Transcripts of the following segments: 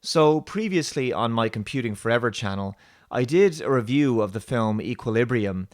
So previously on my Computing Forever channel, I did a review of the film Equilibrium,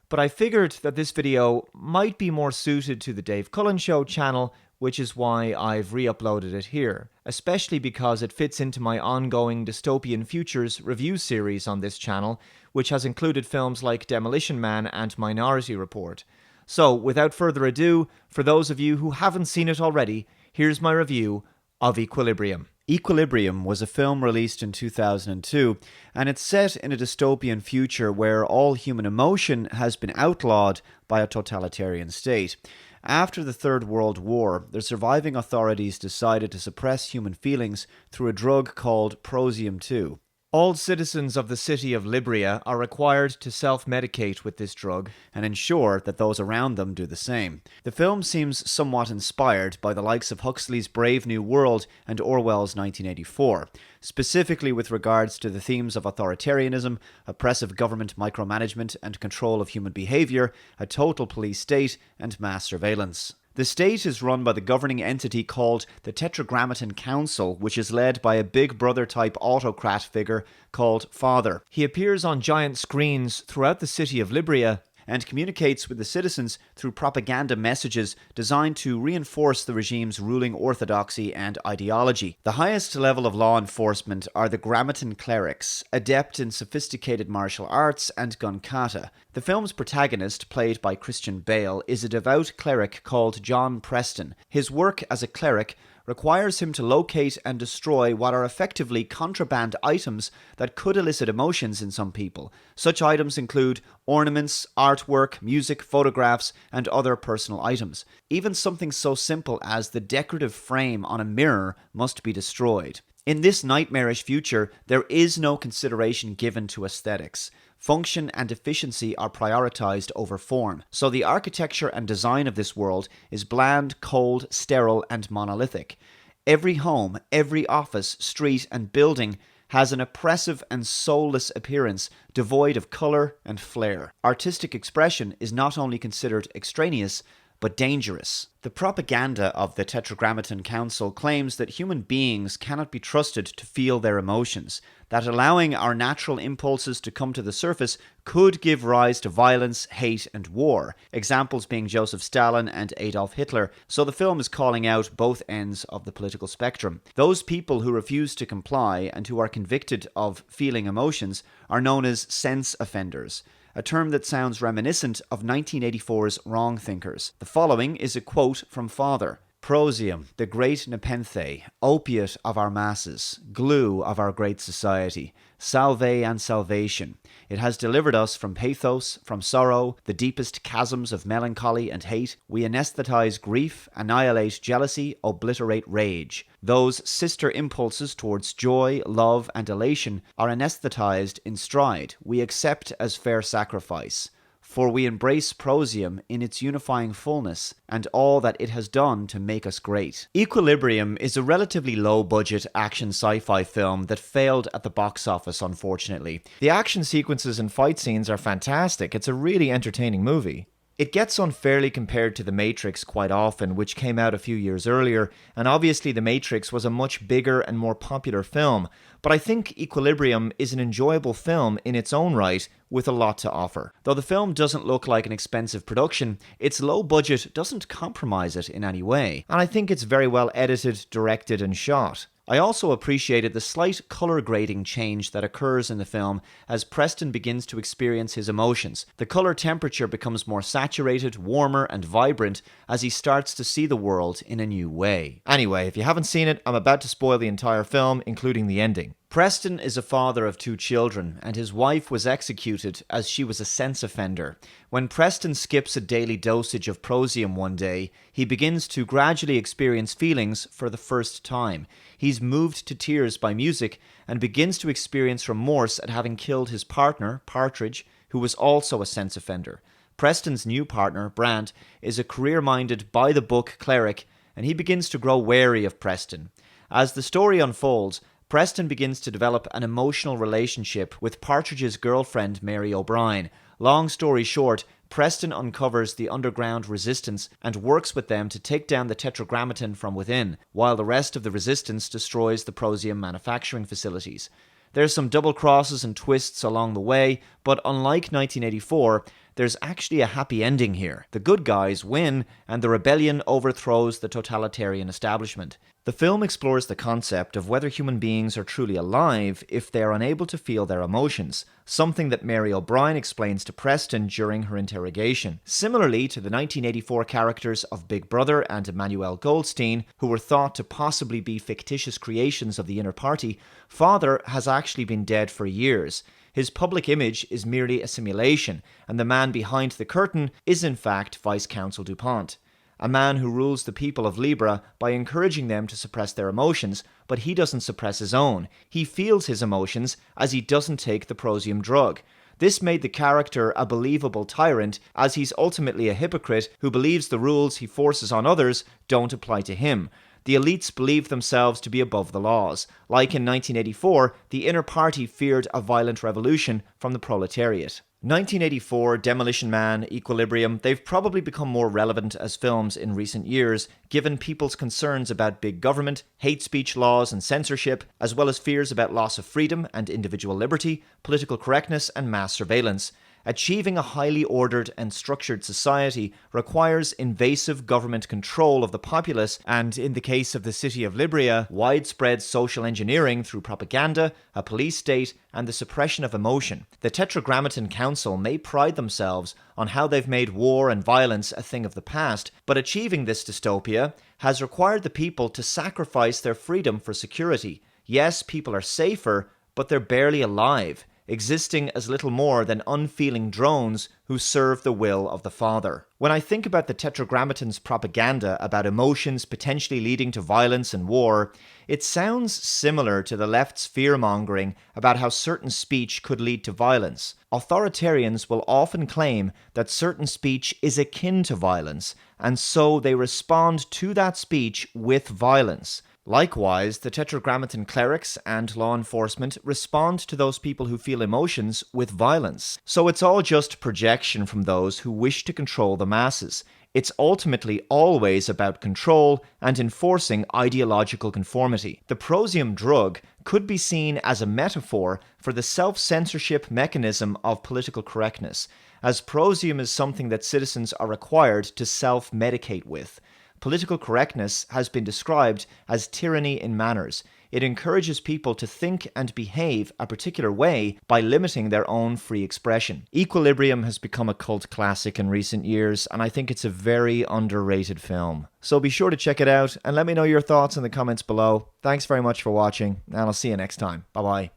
but I figured that this video might be more suited to the Dave Cullen Show channel, which is why I've re-uploaded it here, especially because it fits into my ongoing Dystopian Futures review series on this channel, which has included films like Demolition Man and Minority Report. So, without further ado, for those of you who haven't seen it already, here's my review of Equilibrium. Equilibrium was a film released in 2002, and it's set in a dystopian future where all human emotion has been outlawed by a totalitarian state. After the Third World War, the surviving authorities decided to suppress human feelings through a drug called Prosium 2. All citizens of the city of Libria are required to self-medicate with this drug and ensure that those around them do the same. The film seems somewhat inspired by the likes of Huxley's Brave New World and Orwell's 1984, specifically with regards to the themes of authoritarianism, oppressive government micromanagement and control of human behavior, a total police state, and mass surveillance. The state is run by the governing entity called the Tetragrammaton Council, which is led by a Big Brother-type autocrat figure called Father. He appears on giant screens throughout the city of Libria and communicates with the citizens through propaganda messages designed to reinforce the regime's ruling orthodoxy and ideology. The highest level of law enforcement are the Grammaton clerics, adept in sophisticated martial arts and gun kata. The film's protagonist, played by Christian Bale, is a devout cleric called John Preston. His work as a cleric requires him to locate and destroy what are effectively contraband items that could elicit emotions in some people. Such items include ornaments, artwork, music, photographs, and other personal items. Even something so simple as the decorative frame on a mirror must be destroyed. In this nightmarish future, there is no consideration given to aesthetics. Function and efficiency are prioritized over form, so the architecture and design of this world is bland, cold, sterile, and monolithic. Every home, every office, street, and building has an oppressive and soulless appearance, devoid of color and flair. Artistic expression is not only considered extraneous, but dangerous. The propaganda of the Tetragrammaton Council claims that human beings cannot be trusted to feel their emotions, that allowing our natural impulses to come to the surface could give rise to violence, hate, and war, examples being Joseph Stalin and Adolf Hitler, so the film is calling out both ends of the political spectrum. Those people who refuse to comply and who are convicted of feeling emotions are known as sense offenders, a term that sounds reminiscent of 1984's Wrong Thinkers. The following is a quote from Father. Prosium, the great nepenthe, opiate of our masses, glue of our great society, salve and salvation. It has delivered us from pathos, from sorrow, the deepest chasms of melancholy and hate. We anesthetize grief, annihilate jealousy, obliterate rage. Those sister impulses towards joy, love, and elation are anesthetized in stride. We accept as fair sacrifice. For we embrace Prosium in its unifying fullness and all that it has done to make us great. Equilibrium is a relatively low-budget action sci-fi film that failed at the box office, unfortunately. The action sequences and fight scenes are fantastic. It's a really entertaining movie. It gets unfairly compared to The Matrix quite often, which came out a few years earlier, and obviously The Matrix was a much bigger and more popular film, but I think Equilibrium is an enjoyable film in its own right, with a lot to offer. Though the film doesn't look like an expensive production, its low budget doesn't compromise it in any way, and I think it's very well edited, directed, and shot. I also appreciated the slight colour grading change that occurs in the film as Preston begins to experience his emotions. The colour temperature becomes more saturated, warmer, and vibrant as he starts to see the world in a new way. Anyway, if you haven't seen it, I'm about to spoil the entire film, including the ending. Preston is a father of 2 children, and his wife was executed as she was a sense offender. When Preston skips a daily dosage of Prosium one day, he begins to gradually experience feelings for the first time. He's moved to tears by music and begins to experience remorse at having killed his partner, Partridge, who was also a sense offender. Preston's new partner, Brandt, is a career-minded, by-the-book cleric, and he begins to grow wary of Preston. As the story unfolds, Preston begins to develop an emotional relationship with Partridge's girlfriend, Mary O'Brien. Long story short, Preston uncovers the underground resistance and works with them to take down the Tetragrammaton from within, while the rest of the resistance destroys the Prosium manufacturing facilities. There's some double crosses and twists along the way, but unlike 1984, there's actually a happy ending here. The good guys win, and the rebellion overthrows the totalitarian establishment. The film explores the concept of whether human beings are truly alive if they are unable to feel their emotions, something that Mary O'Brien explains to Preston during her interrogation. Similarly to the 1984 characters of Big Brother and Emmanuel Goldstein, who were thought to possibly be fictitious creations of the inner party, Father has actually been dead for years. His public image is merely a simulation, and the man behind the curtain is in fact Vice-Consul DuPont. A man who rules the people of Libra by encouraging them to suppress their emotions, but he doesn't suppress his own. He feels his emotions as he doesn't take the Prosium drug. This made the character a believable tyrant, as he's ultimately a hypocrite who believes the rules he forces on others don't apply to him. The elites believe themselves to be above the laws. Like in 1984, the inner party feared a violent revolution from the proletariat. 1984, Demolition Man, Equilibrium, they've probably become more relevant as films in recent years, given people's concerns about big government, hate speech laws and censorship, as well as fears about loss of freedom and individual liberty, political correctness and mass surveillance. Achieving a highly ordered and structured society requires invasive government control of the populace and, in the case of the city of Libria, widespread social engineering through propaganda, a police state, and the suppression of emotion. The Tetragrammaton Council may pride themselves on how they've made war and violence a thing of the past, but achieving this dystopia has required the people to sacrifice their freedom for security. Yes, people are safer, but they're barely alive, existing as little more than unfeeling drones who serve the will of the Father. When I think about the Tetragrammaton's propaganda about emotions potentially leading to violence and war, it sounds similar to the left's fear-mongering about how certain speech could lead to violence. Authoritarians will often claim that certain speech is akin to violence, and so they respond to that speech with violence. Likewise, the Tetragrammaton clerics and law enforcement respond to those people who feel emotions with violence. So it's all just projection from those who wish to control the masses. It's ultimately always about control and enforcing ideological conformity. The Prosium drug could be seen as a metaphor for the self-censorship mechanism of political correctness, as Prosium is something that citizens are required to self-medicate with. Political correctness has been described as tyranny in manners. It encourages people to think and behave a particular way by limiting their own free expression. Equilibrium has become a cult classic in recent years, and I think it's a very underrated film. So be sure to check it out, and let me know your thoughts in the comments below. Thanks very much for watching, and I'll see you next time. Bye-bye.